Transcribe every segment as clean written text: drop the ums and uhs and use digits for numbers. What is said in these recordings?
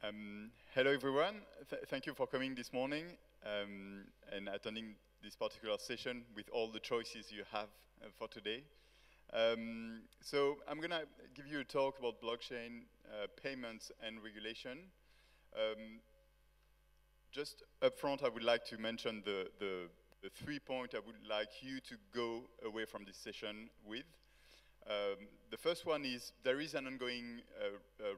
Hello everyone, thank you for coming this morning and attending this particular session with all the choices you have for today. So I'm going to give you a talk about blockchain, payments and regulation. Just up front, I would like to mention the 3 points I would like you to go away from this session with. The first one is there is an ongoing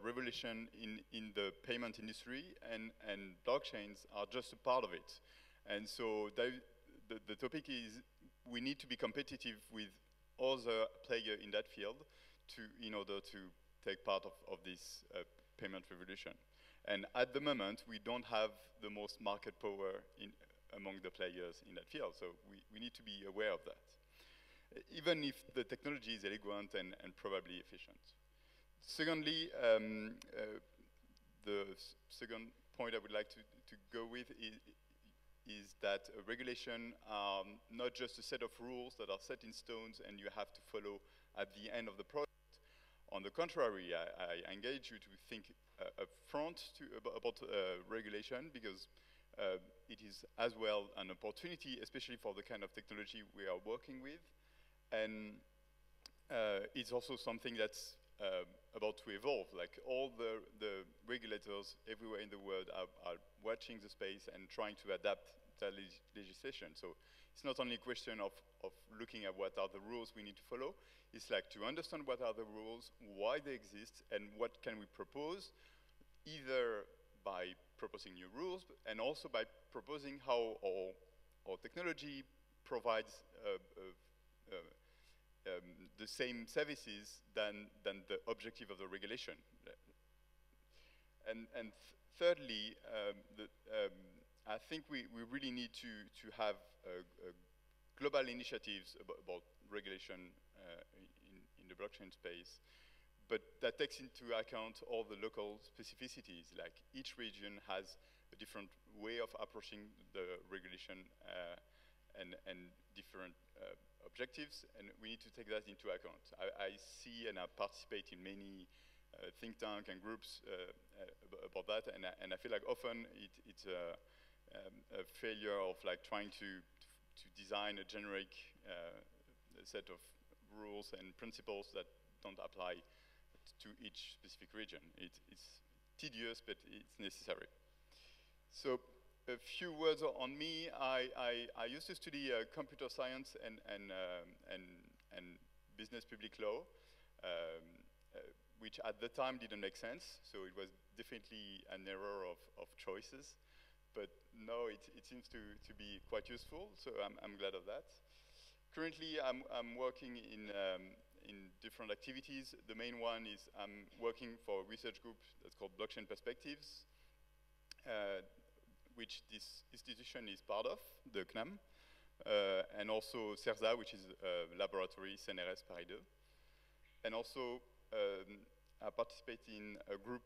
revolution in the payment industry, and blockchains are just a part of it. And so the topic is we need to be competitive with other players in that field in order to take part of this payment revolution. And at the moment, we don't have the most market power among the players in that field, so we need to be aware of that, even if the technology is elegant and probably efficient. Secondly, the second point I would like to go with is that regulation are not just a set of rules that are set in stones and you have to follow at the end of the project. On the contrary, I engage you to think up front about regulation, because it is as well an opportunity, especially for the kind of technology we are working with. And it's also something that's about to evolve. Like all the regulators everywhere in the world are watching the space and trying to adapt their legislation. So it's not only a question of looking at what are the rules we need to follow. It's like to understand what are the rules, why they exist, and what can we propose, either by proposing new rules and also by proposing how our technology provides the same services than the objective of the regulation. And thirdly, I think we really need to have global initiatives about regulation in the blockchain space, but that takes into account all the local specificities. Like each region has a different way of approaching the regulation and different objectives, and we need to take that into account. I see and I participate in many think tanks and groups about that, and I feel like often it's a failure of like trying to design a generic set of rules and principles that don't apply to each specific region. It's tedious, but it's necessary. So a few words on me. I used to study computer science and business public law, which at the time didn't make sense. So it was definitely an error of choices. But now it seems to be quite useful, so I'm glad of that. Currently, I'm working in different activities. The main one is I'm working for a research group that's called Blockchain Perspectives, which this institution is part of, the CNAM, and also CERSA, which is a laboratory, CNRS Paris 2. And also, I participate in a group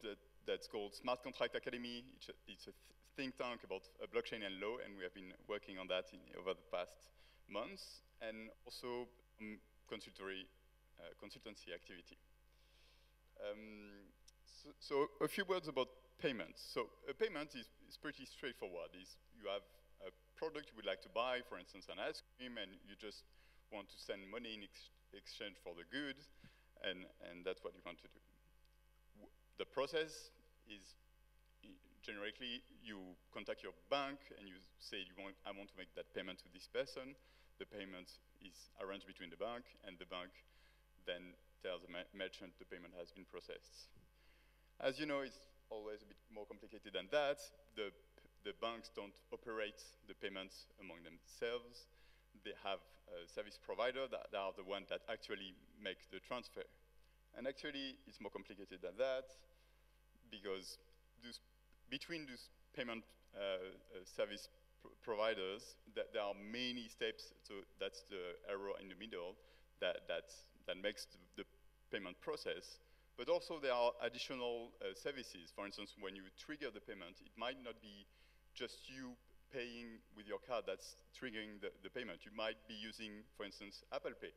that's called Smart Contract Academy. It's a think tank about blockchain and law, and we have been working on that over the past months, and also consultancy activity. So a few words about payments. So a payment is pretty straightforward. You have a product you would like to buy, for instance, an ice cream, and you just want to send money in exchange for the good, and that's what you want to do. The process is generically you contact your bank and you say I want to make that payment to this person. The payment is arranged between the bank, and the bank then tells the merchant the payment has been processed. As you know, it's always a bit more complicated than that. The banks don't operate the payments among themselves. They have a service provider that are the ones that actually make the transfer. And actually, it's more complicated than that, because between those payment service providers, there are many steps. So that's the error in the middle that makes the payment process. But also there are additional services. For instance, when you trigger the payment, it might not be just you paying with your card that's triggering the payment. You might be using, for instance, Apple Pay.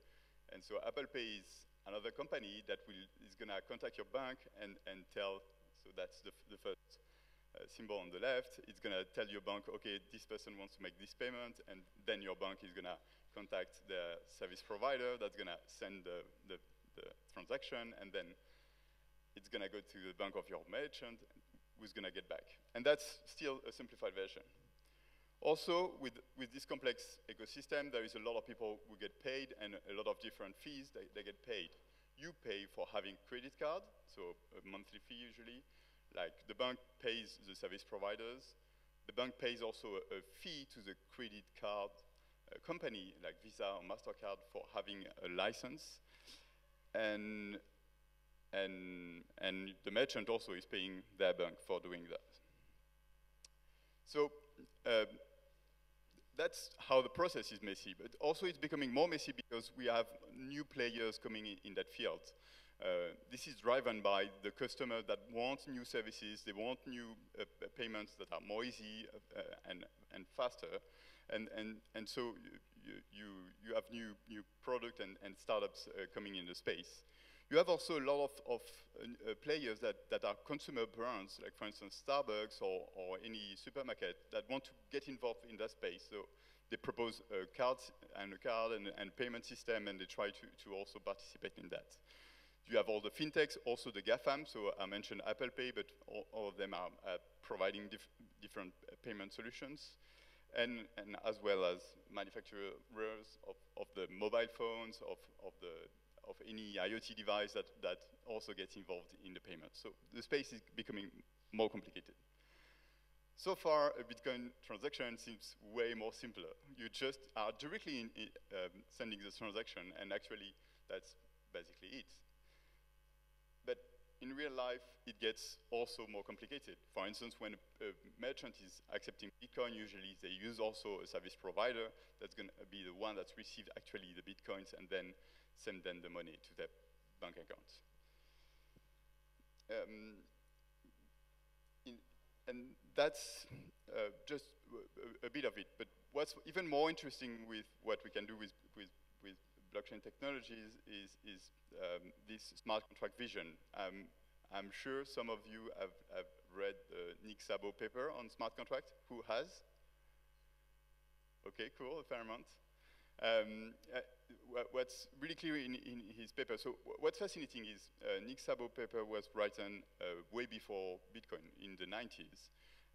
And so Apple Pay is another company that is going to contact your bank and tell, so that's the first symbol on the left, it's going to tell your bank, okay, this person wants to make this payment, and then your bank is going to contact the service provider that's going to send the transaction, and then it's going to go to the bank of your merchant, who's going to get back. And that's still a simplified version. Also, with this complex ecosystem, there is a lot of people who get paid and a lot of different fees they get paid. You pay for having credit card, so a monthly fee usually. Like the bank pays the service providers. The bank pays also a fee to the credit card company, like Visa or MasterCard, for having a license. And the merchant also is paying their bank for doing that. So that's how the process is messy, but also it's becoming more messy because we have new players coming in that field. This is driven by the customer that wants new services, they want new payments that are more easy and faster, and so you have new product and startups coming in the space. You have also a lot of players that are consumer brands, like for instance Starbucks or any supermarket that want to get involved in that space. So they propose a card and payment system, and they try to also participate in that. You have all the fintechs, also the GAFAM. So I mentioned Apple Pay, but all of them are providing different payment solutions, and as well as manufacturers of the mobile phones, of any IoT device that also gets involved in the payment. So the space is becoming more complicated. So far, a Bitcoin transaction seems way more simpler. You just are directly sending the transaction, and actually that's basically it. But in real life, it gets also more complicated. For instance, when a merchant is accepting Bitcoin, usually they use also a service provider that's going to be the one that's received actually the Bitcoins and then send them the money to their bank account. And that's just a bit of it. But what's even more interesting with what we can do with blockchain technologies is this smart contract vision. I'm sure some of you have read the Nick Szabo paper on smart contract. Who has? Okay, cool, a fair amount. What's really clear in his paper, so what's fascinating is Nick Szabo paper was written way before Bitcoin in the 90s.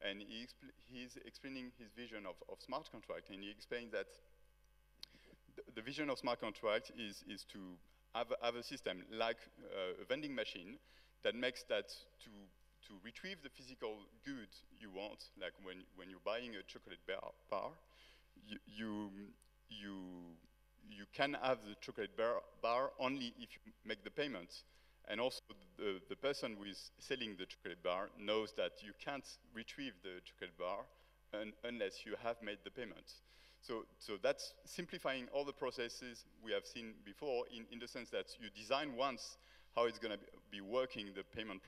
And he's explaining his vision of smart contract, and he explains that the vision of smart contract is to have a system like a vending machine that makes that to retrieve the physical good you want, like when you're buying a chocolate bar, you can have the chocolate bar only if you make the payment. And also the person who is selling the chocolate bar knows that you can't retrieve the chocolate bar unless you have made the payment. So that's simplifying all the processes we have seen before in the sense that you design once how it's going to be working, the payment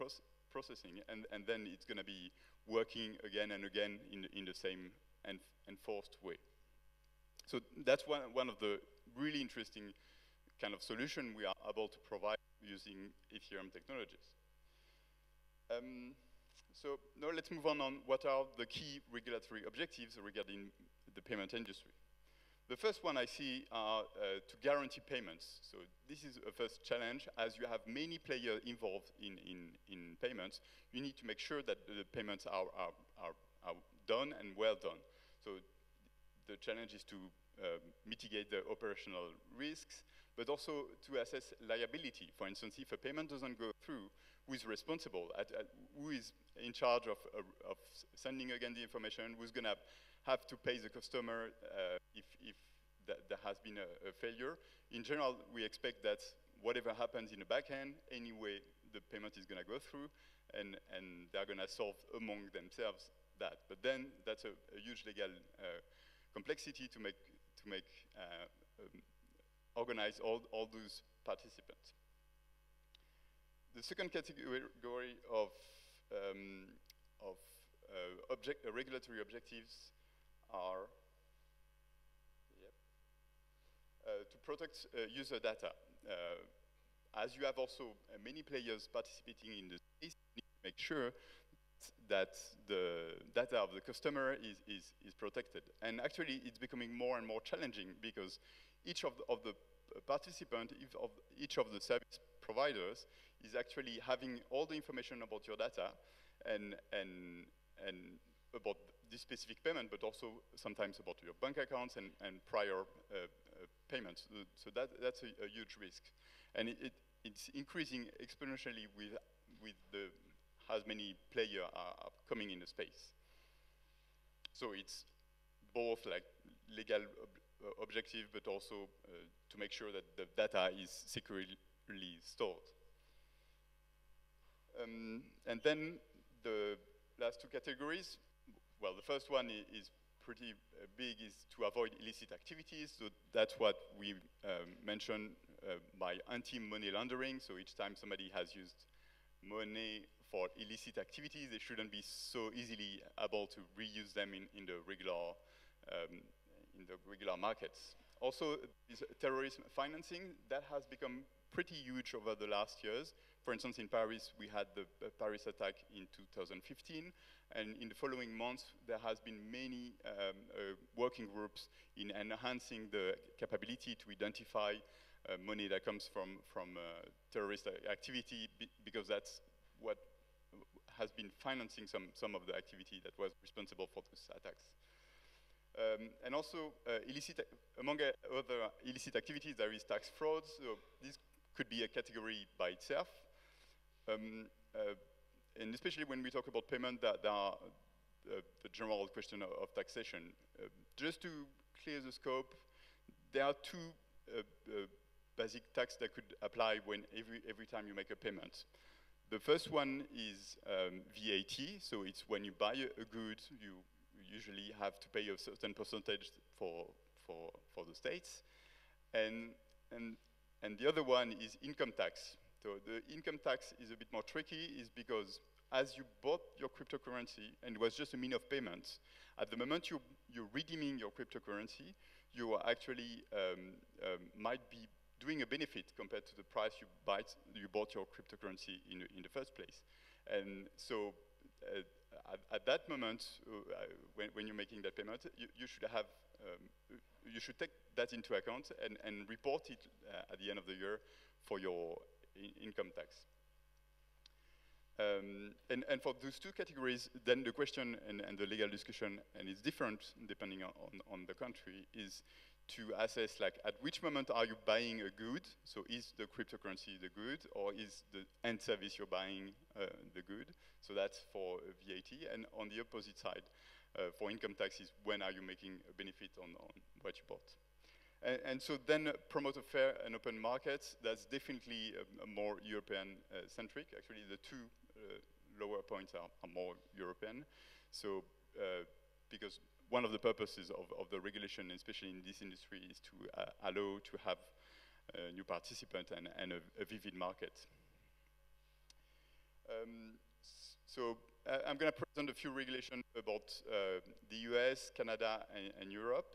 processing, and then it's going to be working again and again in the same enforced way. So that's one of the really interesting kind of solution we are able to provide using Ethereum technologies. So now let's move on what are the key regulatory objectives regarding the payment industry. The first one I see are to guarantee payments. So this is a first challenge. As you have many players involved in payments, you need to make sure that the payments are done and well done. So the challenge is to mitigate the operational risks, but also to assess liability. For instance, if a payment doesn't go through, who is responsible? Who is in charge of sending again the information? Who's going to have to pay the customer if there has been a failure? In general, we expect that whatever happens in the back end, anyway, the payment is going to go through, and they're going to solve among themselves that. But then that's a huge legal complexity to organize all those participants. The second category of regulatory objectives are to protect user data. As you have also many players participating in the space, you need to make sure that the data of the customer is protected. And actually, it's becoming more and more challenging because each of the participants, each of the service providers is actually having all the information about your data and about this specific payment, but also sometimes about your bank accounts and prior payments. So that's a huge risk. And it's increasing exponentially with the as many players are coming in the space. So it's both like legal objective, but also to make sure that the data is securely stored. And then the last two categories, well, the first one is pretty big, is to avoid illicit activities. So that's what we mentioned by anti-money laundering. So each time somebody has used money for illicit activities, they shouldn't be so easily able to reuse them in the regular markets. Also, is terrorism financing that has become pretty huge over the last years. For instance, in Paris, we had the Paris attack in 2015, and in the following months, there has been many working groups in enhancing the capability to identify money that comes from terrorist activity, because that's what has been financing some of the activity that was responsible for these attacks. And also, among other illicit activities, there is tax fraud. So this could be a category by itself. And especially when we talk about payment, there are the general question of taxation. Just to clear the scope, there are two basic tax that could apply when every time you make a payment. The first one is VAT, so it's when you buy a good, you usually have to pay a certain percentage for the states, and the other one is income tax. So the income tax is a bit more tricky, is because as you bought your cryptocurrency and it was just a mean of payment, at the moment you're redeeming your cryptocurrency, you are actually might be doing a benefit compared to the price you bought your cryptocurrency in the first place. And so at that moment, when you're making that payment, you should have, you should take that into account and report it at the end of the year for your income tax. And for those two categories, then the question and the legal discussion, and it's different depending on the country, is to assess, like, at which moment are you buying a good? So is the cryptocurrency the good, or is the end service you're buying the good? So that's for VAT. And on the opposite side, for income tax, is when are you making a benefit on what you bought? And so then promote a fair and open markets. That's definitely a more European-centric. Actually, the two lower points are more European. So because one of the purposes of the regulation, especially in this industry, is to allow to have new participants and a vivid market. So I'm going to present a few regulations about the US, Canada, and Europe,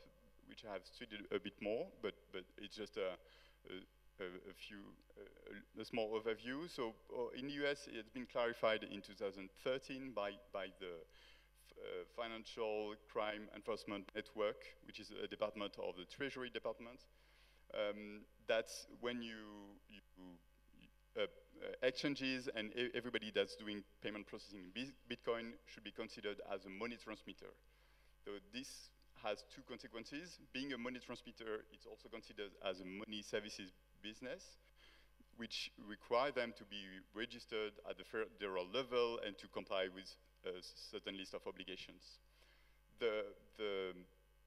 which I have studied a bit more, but it's just a small overview. So in the US, it's been clarified in 2013 by the Financial Crime Enforcement Network, which is a department of the Treasury Department. That's when exchanges and everybody that's doing payment processing in Bitcoin should be considered as a money transmitter. So this has two consequences. Being a money transmitter, it's also considered as a money services business, which require them to be registered at the federal level and to comply with a certain list of obligations. The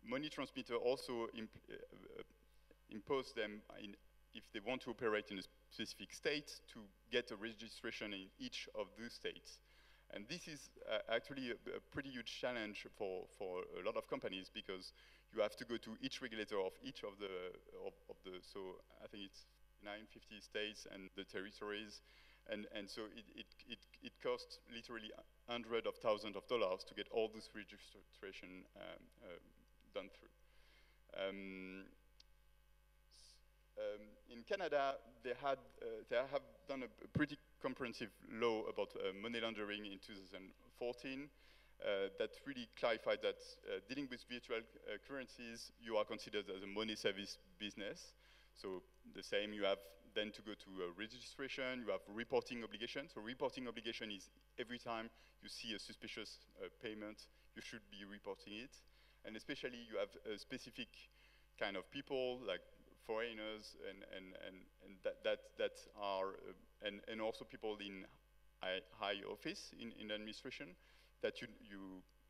money transmitter also impose them, if they want to operate in a specific state, to get a registration in each of those states. And this is actually a pretty huge challenge for a lot of companies, because you have to go to each regulator of each of the so I think it's 950 states and the territories, and so it costs literally hundreds of thousands of dollars to get all this registration done through. In Canada, they have done a pretty comprehensive law about money laundering in 2014 that really clarified that dealing with virtual currencies, you are considered as a money service business. So the same, you have then to go to registration, you have reporting obligation. So reporting obligation is every time you see a suspicious payment, you should be reporting it. And especially you have a specific kind of people, like foreigners and that are, and also people in high office in administration, that you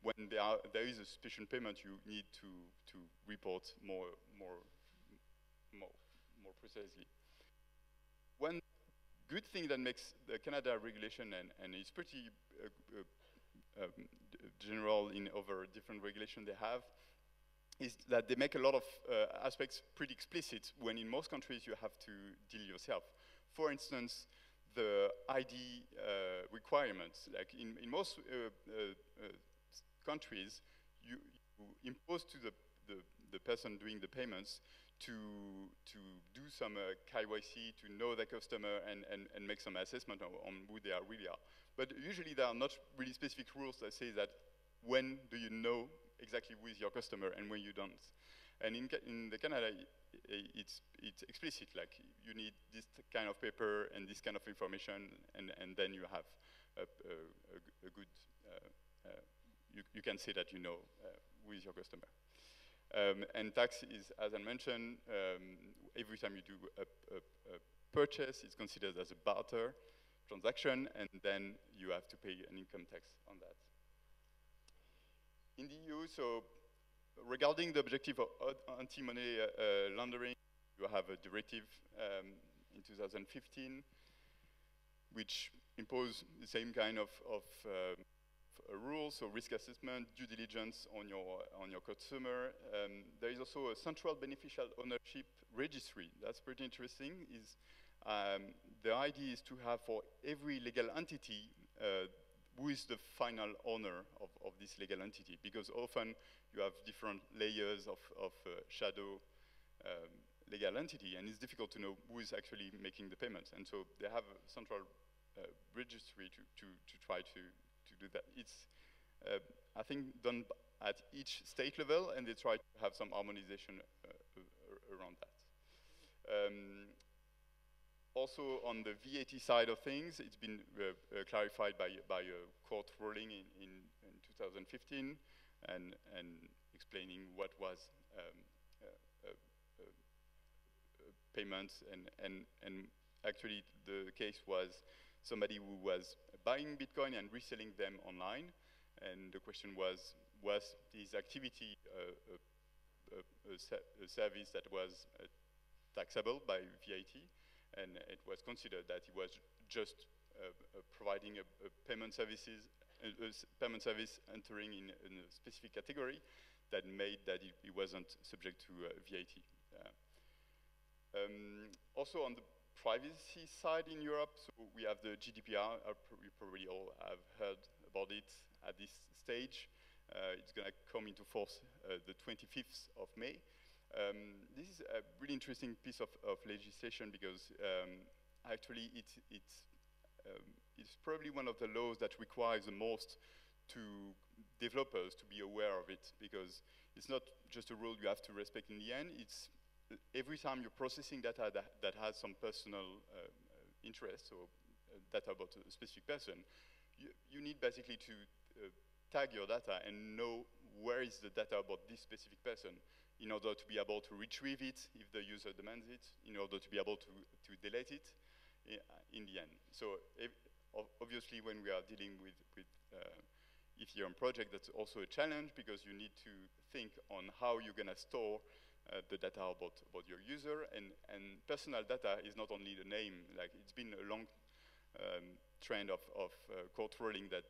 when there is a suspicion payment, you need to report more precisely. One good thing that makes the Canada regulation, and it's pretty general in over different regulation they have, is that they make a lot of aspects pretty explicit, when in most countries you have to deal yourself. For instance, the ID requirements, like in most countries, you impose to the person doing the payments to do some KYC, to know the customer and make some assessment on who they really are. But usually there are not really specific rules that say that when do you know exactly who is your customer and when you don't. And in the Canada, it's explicit, like you need this kind of paper and this kind of information, and then you have a good, you can say that you know who is your customer. And tax is, as I mentioned, every time you do a purchase, it's considered as a barter transaction, and then you have to pay an income tax on that. In the EU, so regarding the objective of anti-money laundering, you have a directive in 2015, which imposed the same kind of rules, so risk assessment, due diligence on your consumer. There is also a central beneficial ownership registry. That's pretty interesting. The idea is to have for every legal entity who is the final owner of this legal entity, because often you have different layers of shadow legal entity, and it's difficult to know who is actually making the payments. And so they have a central registry to try to do that. It's, I think, done at each state level, and they try to have some harmonization around that. Also, on the VAT side of things, it's been clarified by a court ruling in 2015, and explaining what was payments, and actually the case was somebody who was buying Bitcoin and reselling them online, and the question was his activity a service that was taxable by VAT? And it was considered that he was just providing a payment service entering in a specific category that made that he wasn't subject to VAT. Also on the privacy side in Europe, so we have the GDPR. You probably all have heard about it at this stage. It's going to come into force the 25th of May. This is a really interesting piece of legislation, because actually it's probably one of the laws that requires the most to developers to be aware of it, because it's not just a rule you have to respect in the end. It's every time you're processing data that has some personal interest, or data about a specific person, you need basically to tag your data and know where is the data about this specific person, in order to be able to retrieve it if the user demands it, in order to be able to delete it in the end. So obviously when we are dealing with Ethereum project, that's also a challenge, because you need to think on how you're going to store the data about your user, and personal data is not only the name. Like, it's been a long trend of court ruling that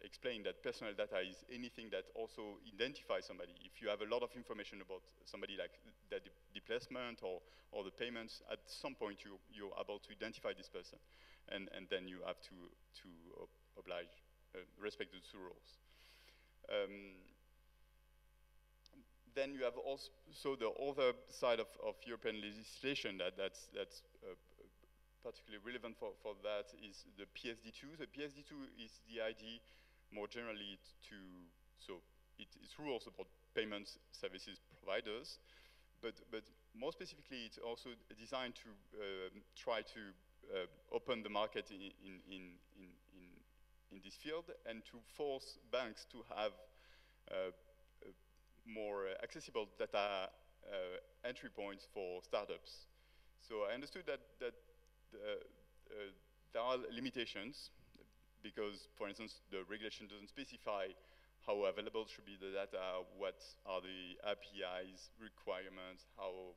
explain that personal data is anything that also identifies somebody. If you have a lot of information about somebody, like the displacement or the payments, at some point you're able to identify this person, and then you have to oblige, respect the two rules. Then you have also the other side of European legislation that's particularly relevant for that is the PSD2. The PSD2 is the idea more generally so it's rules about payments services providers, but more specifically, it's also designed to try to open the market in this field and to force banks to have more accessible data entry points for startups. So I understood that there are limitations because, for instance, the regulation doesn't specify how available should be the data, what are the APIs requirements, how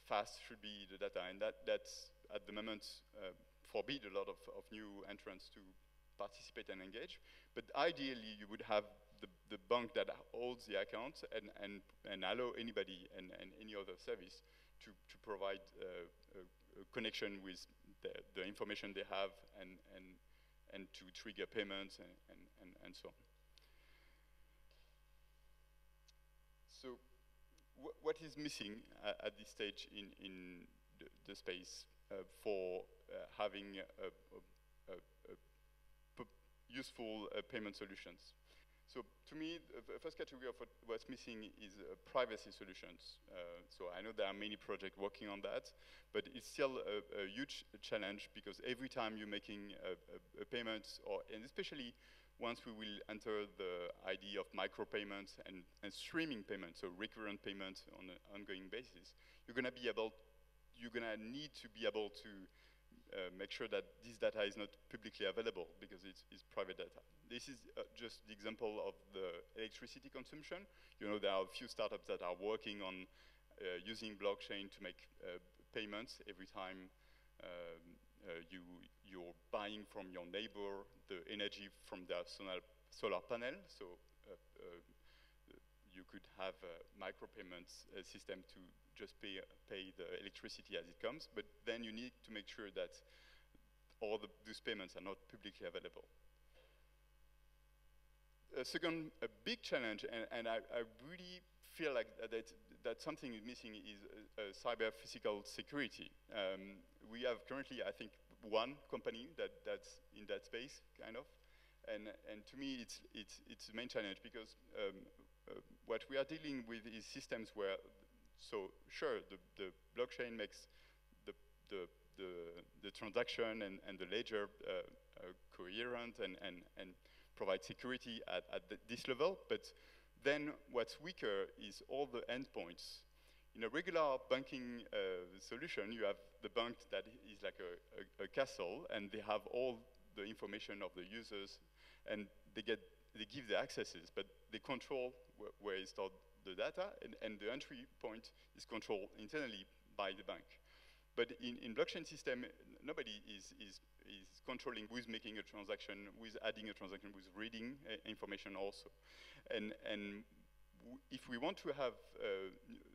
fast should be the data, and that's at the moment forbid a lot of new entrants to participate and engage. But ideally, you would have the bank that holds the account and allow anybody and any other service to provide a connection with the information they have and to trigger payments and so on. So what is missing at this stage in the space for having useful payment solutions? So to me, the first category of what's missing is privacy solutions. So I know there are many projects working on that, but it's still a huge challenge because every time you're making a payment, and especially once we will enter the idea of micropayments and streaming payments, so recurrent payments on an ongoing basis, you're going to need to be able to make sure that this data is not publicly available because it's private data. This is just the example of the electricity consumption. You know, there are a few startups that are working on using blockchain to make payments every time you're buying from your neighbor the energy from their solar panel. So you could have a micropayments system to just pay the electricity as it comes, but then you need to make sure that all those payments are not publicly available. A second, a big challenge, and I really feel like that something is missing is cyber physical security. We have currently, I think, one company that's in that space, kind of, and to me, it's the main challenge because what we are dealing with is systems where, so sure, the blockchain makes the transaction and the ledger coherent and provide security at this level, but then what's weaker is all the endpoints. In a regular banking solution, you have the bank that is like a castle, and they have all the information of the users, and they give the accesses, but they control where is stored the data, and the entry point is controlled internally by the bank. But in blockchain system, nobody is controlling who is making a transaction, who is adding a transaction, who is reading information also. And if we want to have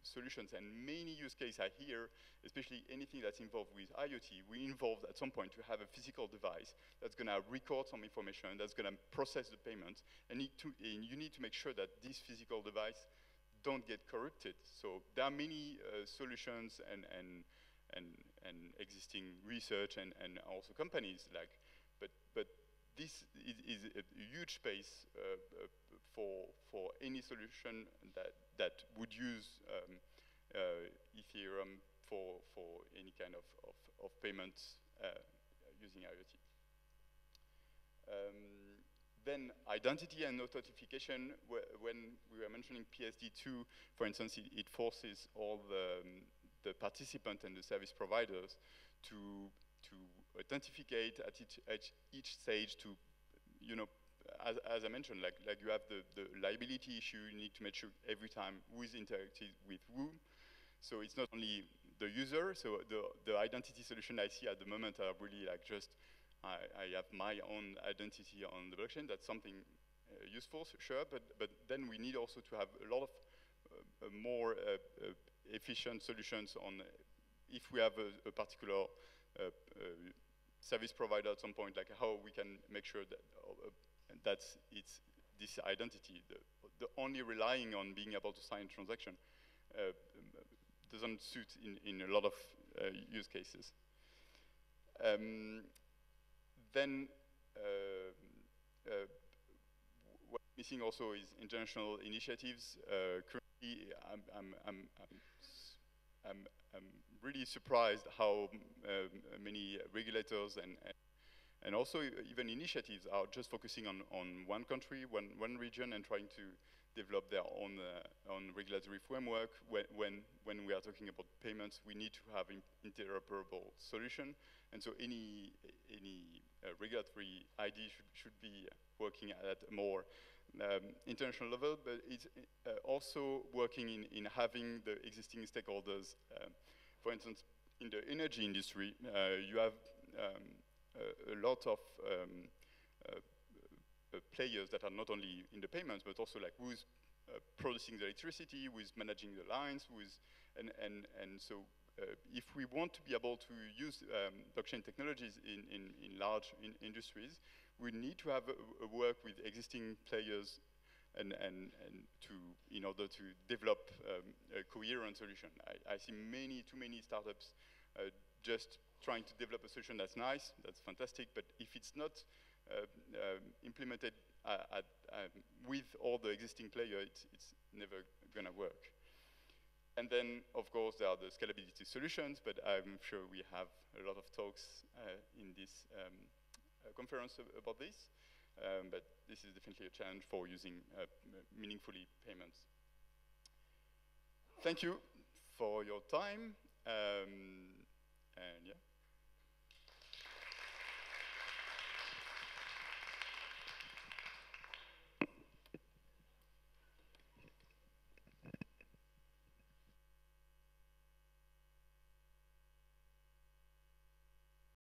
solutions, and many use cases are here, especially anything that's involved with IoT, we involved at some point to have a physical device that's going to record some information, that's going to process the payment, and you need to make sure that this physical device don't get corrupted. So there are many solutions and existing research and also companies but this is a huge space for any solution that would use Ethereum for any kind of payments using IoT. Then identity and authentication, when we were mentioning PSD2, for instance, it forces all the participants and the service providers to authenticate at each stage to, you know, as I mentioned, like you have the liability issue, you need to make sure every time who is interacting with who. So it's not only the user, so the identity solution I see at the moment are really like just, I have my own identity on the blockchain, that's something useful, sure, but then we need also to have a lot of more efficient solutions on if we have a particular service provider at some point, like how we can make sure that it's this identity. The only relying on being able to sign a transaction doesn't suit in a lot of use cases. Then what's missing also is international initiatives. Currently, I'm really surprised how many regulators and also even initiatives are just focusing on one country, one region, and trying to develop their own regulatory framework. When we are talking about payments, we need to have interoperable solution, and so any regulatory ID should be working at a more international level, but it's also working in having the existing stakeholders. For instance, in the energy industry, you have a lot of players that are not only in the payments, but also like who's producing the electricity, who's managing the lines, and so if we want to be able to use blockchain technologies in large industries, we need to have a work with existing players and in order to develop a coherent solution. I see too many startups just trying to develop a solution that's nice, that's fantastic, but if it's not implemented with all the existing players, it's never gonna work. And then, of course, there are the scalability solutions, but I'm sure we have a lot of talks in this conference about this. But this is definitely a challenge for using meaningfully payments. Thank you for your time, and yeah.